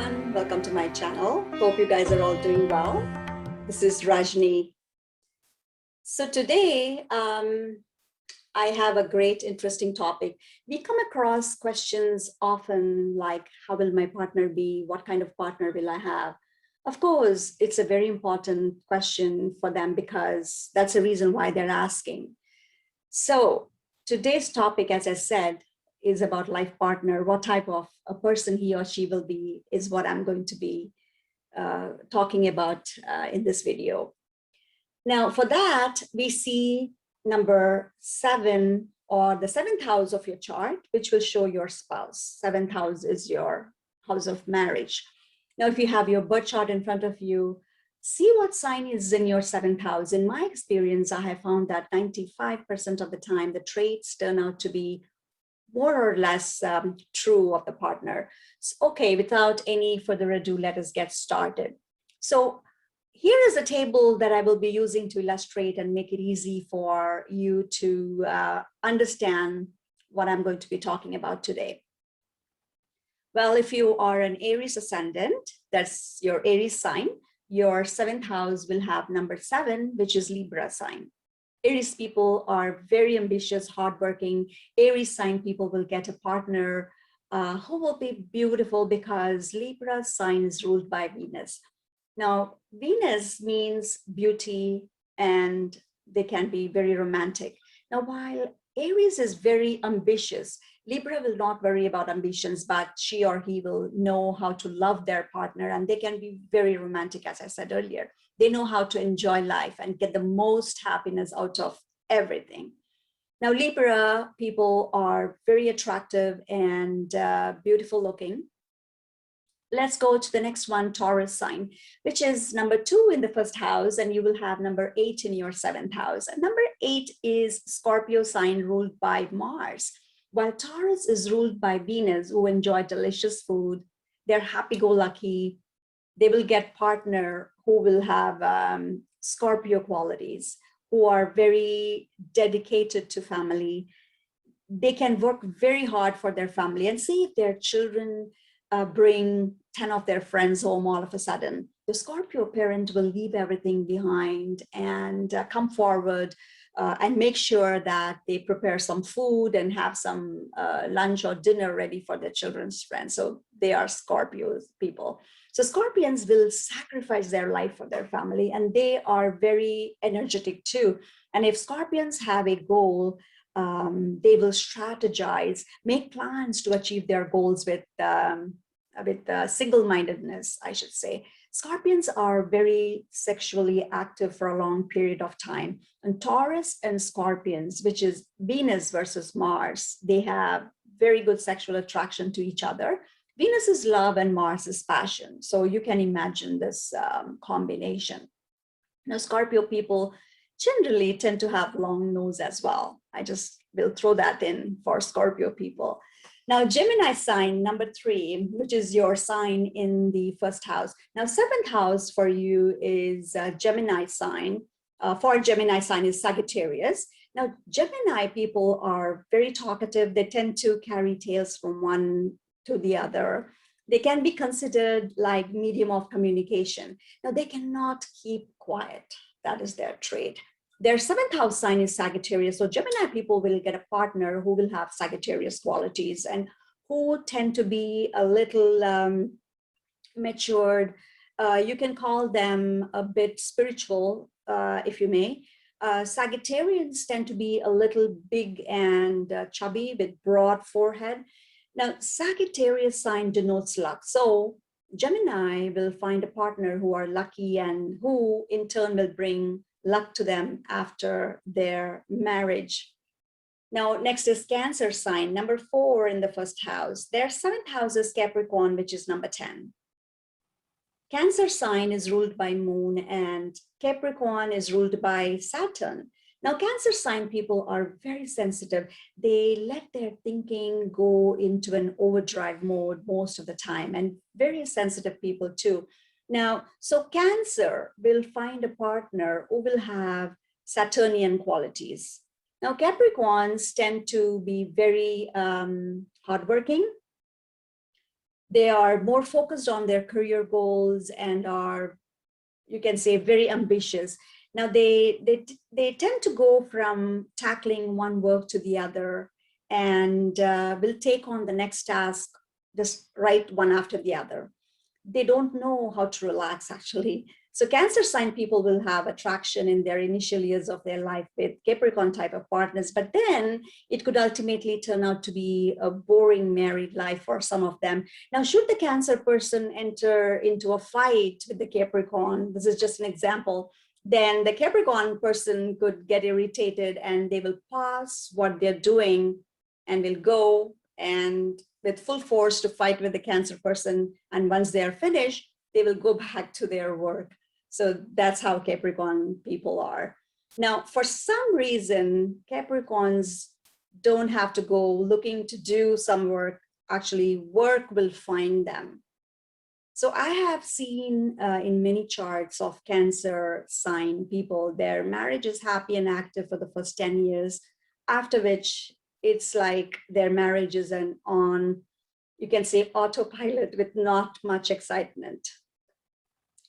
everyone, welcome to my channel. Hope you guys are all doing well. This is Rajni. So today I have a great interesting topic. We come across questions often like, how will my partner be? What kind of partner will I have? Of course, it's a very important question for them because that's the reason why they're asking. So today's topic, as I said, is about life partner. What type of a person he or she will be is what I'm going to be talking about in this video. Now, for that, we see number 7 or the 7th house of your chart, which will show your spouse. 7th house is your house of marriage. Now, if you have your birth chart in front of you, see what sign is in your 7th house. In my experience, I have found that 95% of the time, the traits turn out to be more or less true of the partner. So, okay, without any further ado, let us get started. So here is a table that I will be using to illustrate and make it easy for you to understand what I'm going to be talking about today. Well, if you are an Aries ascendant, that's your Aries sign, your 7th house will have number 7, which is Libra sign. Aries people are very ambitious, hardworking. Aries sign people will get a partner who will be beautiful because Libra sign is ruled by Venus. Now, Venus means beauty and they can be very romantic. Now, while Aries is very ambitious, Libra will not worry about ambitions, but she or he will know how to love their partner and they can be very romantic, as I said earlier. They know how to enjoy life and get the most happiness out of everything. Now, Libra people are very attractive and beautiful looking. Let's go to the next one, Taurus sign, which is number 2 in the 1st house, and you will have number 8 in your 7th house. And number 8 is Scorpio sign ruled by Mars, while Taurus is ruled by Venus, who enjoy delicious food. They're happy-go-lucky. They will get partner who will have Scorpio qualities, who are very dedicated to family. They can work very hard for their family and see if their children bring 10 of their friends home all of a sudden. The Scorpio parent will leave everything behind and come forward and make sure that they prepare some food and have some lunch or dinner ready for their children's friends. So they are Scorpio people. So Scorpions will sacrifice their life for their family and they are very energetic too. And if Scorpions have a goal, they will strategize, make plans to achieve their goals with single-mindedness, I should say. Scorpions are very sexually active for a long period of time. And Taurus and Scorpions, which is Venus versus Mars, they have very good sexual attraction to each other. Venus is love and Mars is passion. So you can imagine this combination. Now, Scorpio people generally tend to have long nose as well. I just will throw that in for Scorpio people. Now, Gemini sign number 3, which is your sign in the 1st house. Now, 7th house for you is Gemini sign. For Gemini sign is Sagittarius. Now, Gemini people are very talkative. They tend to carry tales from one to the other. They can be considered like medium of communication. Now, they cannot keep quiet. That is their trait. Their 7th house sign is Sagittarius. So Gemini people will get a partner who will have Sagittarius qualities and who tend to be a little matured. You can call them a bit spiritual, if you may. Sagittarians tend to be a little big and chubby with broad forehead. Now, Sagittarius sign denotes luck. So Gemini will find a partner who are lucky and who in turn will bring luck to them after their marriage. Now, next is Cancer sign, number 4 in the 1st house. Their 7th house is Capricorn, which is number 10. Cancer sign is ruled by Moon and Capricorn is ruled by Saturn. Now, Cancer sign people are very sensitive. They let their thinking go into an overdrive mode most of the time, and very sensitive people too. Now, so Cancer will find a partner who will have Saturnian qualities. Now, Capricorns tend to be very hardworking. They are more focused on their career goals and are, you can say, very ambitious. Now they tend to go from tackling one work to the other, and will take on the next task just right one after the other. They don't know how to relax, actually. So Cancer sign people will have attraction in their initial years of their life with Capricorn type of partners, but then it could ultimately turn out to be a boring married life for some of them. Now, should the Cancer person enter into a fight with the Capricorn, this is just an example, then the Capricorn person could get irritated and they will pause what they're doing and will go and with full force to fight with the Cancer person. And once they are finished, they will go back to their work. So that's how Capricorn people are. Now, for some reason, Capricorns don't have to go looking to do some work. Actually, work will find them. So I have seen in many charts of Cancer sign people, their marriage is happy and active for the first 10 years, after which it's like their marriage is on, you can say, autopilot with not much excitement.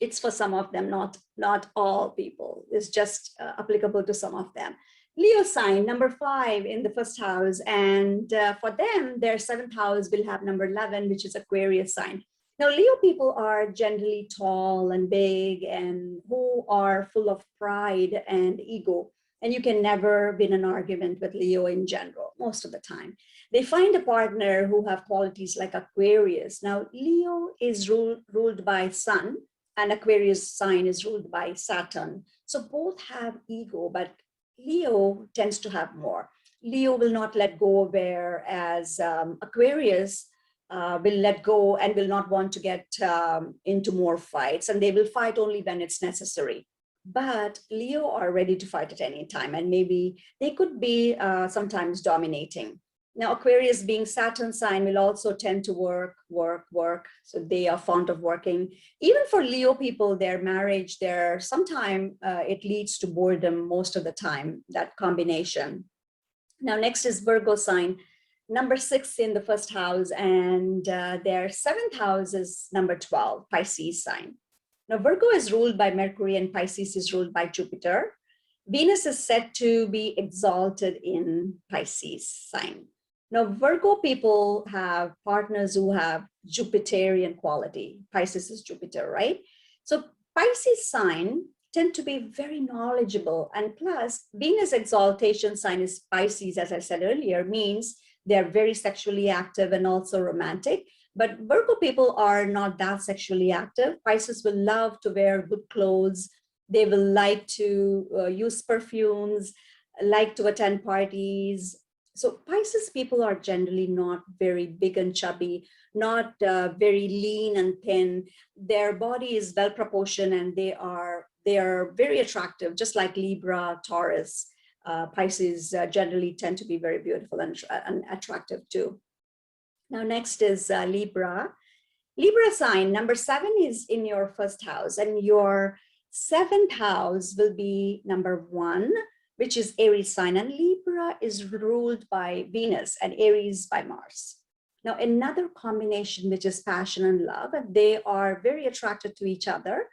It's for some of them, not all people. It's just applicable to some of them. Leo sign, number 5 in the first house. And for them, their 7th house will have number 11, which is Aquarius sign. Now, Leo people are generally tall and big and who are full of pride and ego. And you can never be in an argument with Leo in general, most of the time. They find a partner who have qualities like Aquarius. Now, Leo is ruled by Sun, and Aquarius sign is ruled by Saturn. So both have ego, but Leo tends to have more. Leo will not let go, whereas Aquarius will let go and will not want to get into more fights, and they will fight only when it's necessary. But Leo are ready to fight at any time, and maybe they could be sometimes dominating. Now, Aquarius being Saturn sign will also tend to work. So they are fond of working. Even for Leo people, their marriage, sometimes it leads to boredom most of the time, that combination. Now, next is Virgo sign, number 6 in the first house, and their 7th house is number 12, Pisces sign. Now, Virgo is ruled by Mercury and Pisces is ruled by Jupiter. Venus is said to be exalted in Pisces sign. Now, Virgo people have partners who have Jupiterian quality. Pisces is Jupiter, right? So Pisces sign tend to be very knowledgeable. And plus, Venus exaltation sign is Pisces, as I said earlier, means they're very sexually active and also romantic. But Virgo people are not that sexually active. Pisces will love to wear good clothes. They will like to use perfumes, like to attend parties. So Pisces people are generally not very big and chubby, not very lean and thin. Their body is well proportioned and they are very attractive, just like Libra, Taurus. Pisces generally tend to be very beautiful and attractive too. Now, next is Libra. Libra sign, number 7 is in your first house, and your 7th house will be number 1, which is Aries sign, and Libra is ruled by Venus and Aries by Mars. Now, another combination, which is passion and love, and they are very attracted to each other.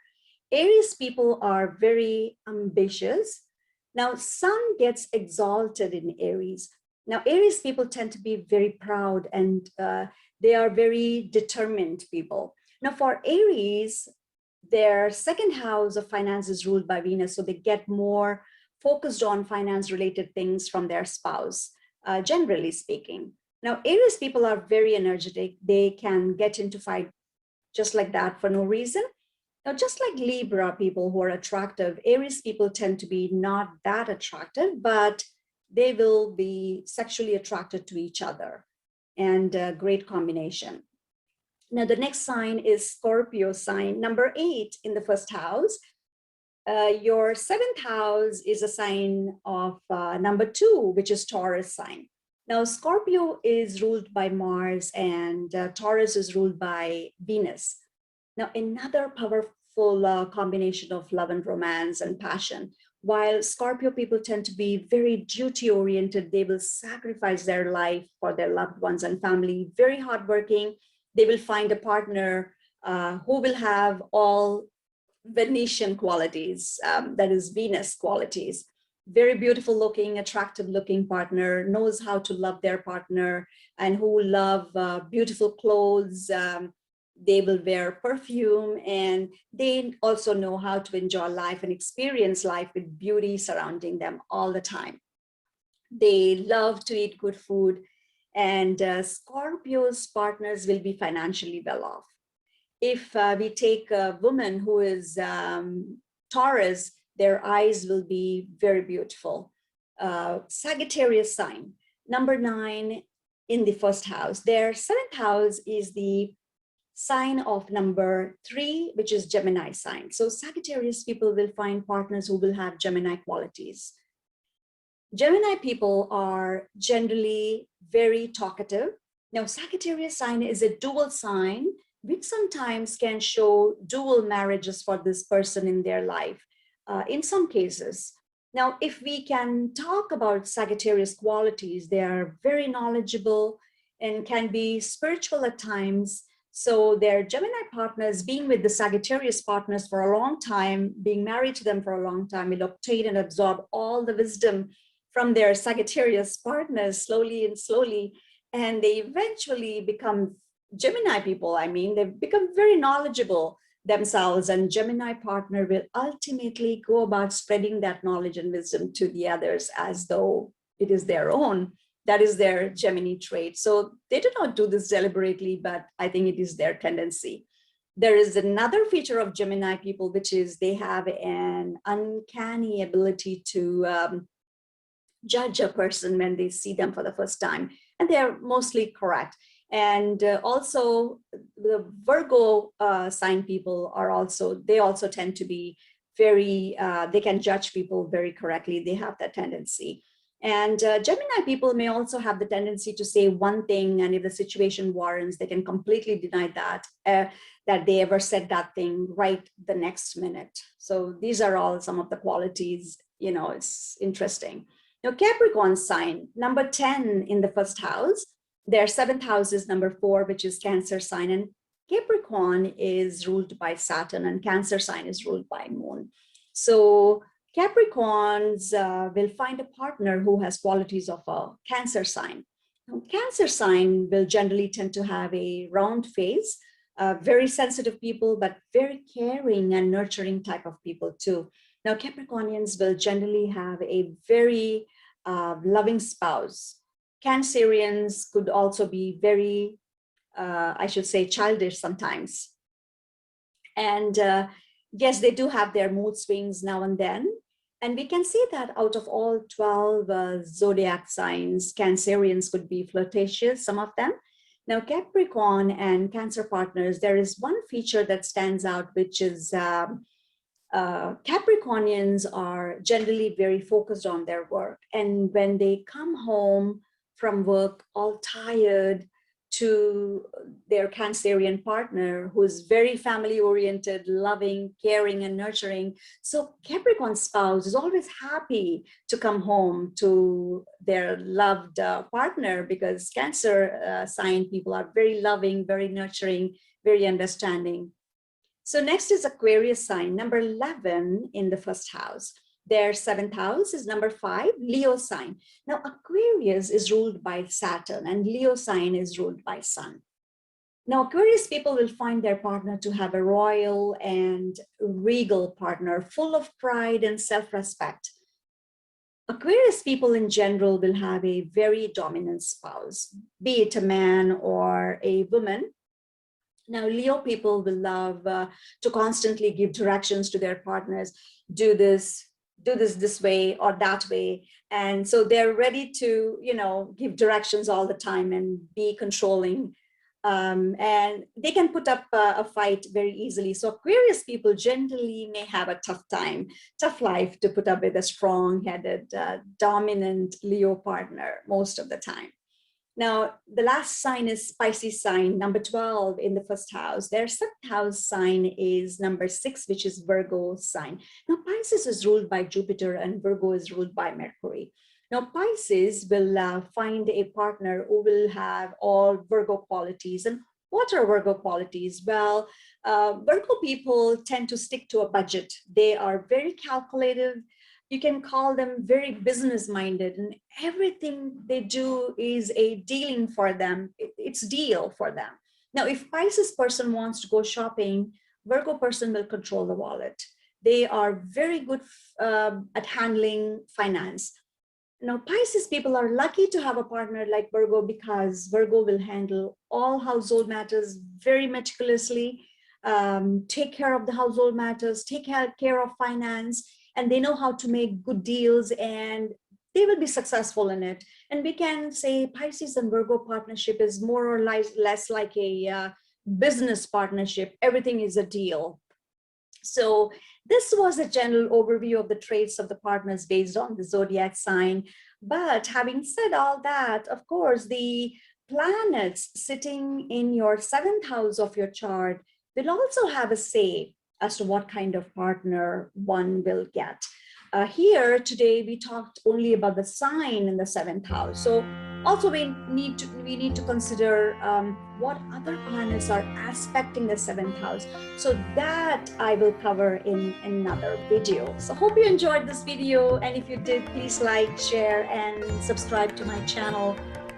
Aries people are very ambitious. Now, Sun gets exalted in Aries. Now, Aries people tend to be very proud and they are very determined people. Now, for Aries, their 2nd house of finance is ruled by Venus, so they get more focused on finance related things from their spouse, generally speaking. Now, Aries people are very energetic. They can get into fight just like that for no reason. Now, just like Libra people who are attractive, Aries people tend to be not that attractive, but they will be sexually attracted to each other, and a great combination. Now, the next sign is Scorpio sign, number 8 in the first house. Your 7th house is a sign of number 2, which is Taurus sign. Now, Scorpio is ruled by Mars and Taurus is ruled by Venus. Now, another powerful combination of love and romance and passion. While Scorpio people tend to be very duty oriented, they will sacrifice their life for their loved ones and family, very hardworking, they will find a partner who will have all Venetian qualities, that is Venus qualities. Very beautiful looking, attractive looking partner, knows how to love their partner, and who love beautiful clothes. They will wear perfume, and they also know how to enjoy life and experience life with beauty surrounding them all the time. They love to eat good food, and Scorpio's partners will be financially well off. If we take a woman who is Taurus, their eyes will be very beautiful. Sagittarius sign, number 9 in the first house. Their 7th house is the sign of number 3, which is Gemini sign. So Sagittarius people will find partners who will have Gemini qualities. Gemini people are generally very talkative. Now, Sagittarius sign is a dual sign, which sometimes can show dual marriages for this person in their life, in some cases. Now, if we can talk about Sagittarius qualities, they are very knowledgeable and can be spiritual at times. So their Gemini partners, being with the Sagittarius partners for a long time, being married to them for a long time, will obtain and absorb all the wisdom from their Sagittarius partners slowly and slowly. And they eventually become Gemini people. I mean, they've become very knowledgeable themselves, and Gemini partner will ultimately go about spreading that knowledge and wisdom to the others as though it is their own. That is their Gemini trait. So they do not do this deliberately, but I think it is their tendency. There is another feature of Gemini people, which is they have an uncanny ability to judge a person when they see them for the first time, and they're mostly correct. And also the Virgo sign people are they also tend to be very, they can judge people very correctly. They have that tendency. And Gemini people may also have the tendency to say one thing, and if the situation warrants, they can completely deny that they ever said that thing right the next minute. So these are all some of the qualities, it's interesting. Now, Capricorn sign, number 10 in the first house. Their 7th house is number 4, which is Cancer sign. And Capricorn is ruled by Saturn, and Cancer sign is ruled by Moon. So Capricorns will find a partner who has qualities of a Cancer sign. Now, Cancer sign will generally tend to have a round face, very sensitive people, but very caring and nurturing type of people too. Now, Capricornians will generally have a very loving spouse. Cancerians could also be very, I should say, childish sometimes. And yes, they do have their mood swings now and then. And we can see that out of all 12 zodiac signs, Cancerians could be flirtatious, some of them. Now, Capricorn and Cancer partners, there is one feature that stands out, which is Capricornians are generally very focused on their work. And when they come home from work all tired to their Cancerian partner, who is very family oriented, loving, caring, and nurturing. So Capricorn spouse is always happy to come home to their loved partner, because Cancer sign people are very loving, very nurturing, very understanding. So next is Aquarius sign, number 11 in the first house. Their 7th house is number 5, Leo sign. Now, Aquarius is ruled by Saturn, and Leo sign is ruled by Sun. Now, Aquarius people will find their partner to have a royal and regal partner, full of pride and self-respect. Aquarius people in general will have a very dominant spouse, be it a man or a woman. Now, Leo people will love to constantly give directions to their partners, do this way or that way. And so they're ready to, give directions all the time and be controlling. And they can put up a fight very easily. So Aquarius people generally may have a tough life to put up with a strong-headed, dominant Leo partner most of the time. Now, the last sign is Pisces sign, number 12 in the first house. Their 7th house sign is number 6, which is Virgo sign. Now, Pisces is ruled by Jupiter and Virgo is ruled by Mercury. Now, Pisces will find a partner who will have all Virgo qualities and What are Virgo qualities? Well, Virgo people tend to stick to a budget. They are very calculative. You can call them very business minded, and everything they do is a dealing for them. It's deal for them. Now, if Pisces person wants to go shopping, Virgo person will control the wallet. They are very good at handling finance. Now, Pisces people are lucky to have a partner like Virgo because Virgo will handle all household matters very meticulously, take care of the household matters, take care of finance, and they know how to make good deals, and they will be successful in it. And we can say Pisces and Virgo partnership is more or less like a business partnership. Everything is a deal. So this was a general overview of the traits of the partners based on the zodiac sign. But having said all that, of course, the planets sitting in your seventh house of your chart will also have a say as to what kind of partner one will get. Here today, we talked only about the sign in the seventh house. So also we need to consider what other planets are aspecting the seventh house. So that I will cover in another video. So hope you enjoyed this video. And if you did, please like, share, and subscribe to my channel.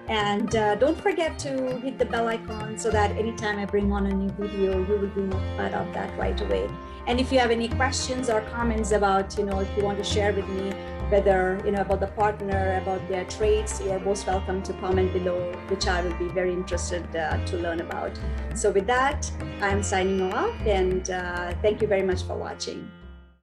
And don't forget to hit the bell icon so that anytime I bring on a new video, you will be notified of that right away. And if you have any questions or comments about, if you want to share with me, whether, about the partner, about their traits, you are most welcome to comment below, which I will be very interested to learn about. So with that, I'm signing off, and thank you very much for watching.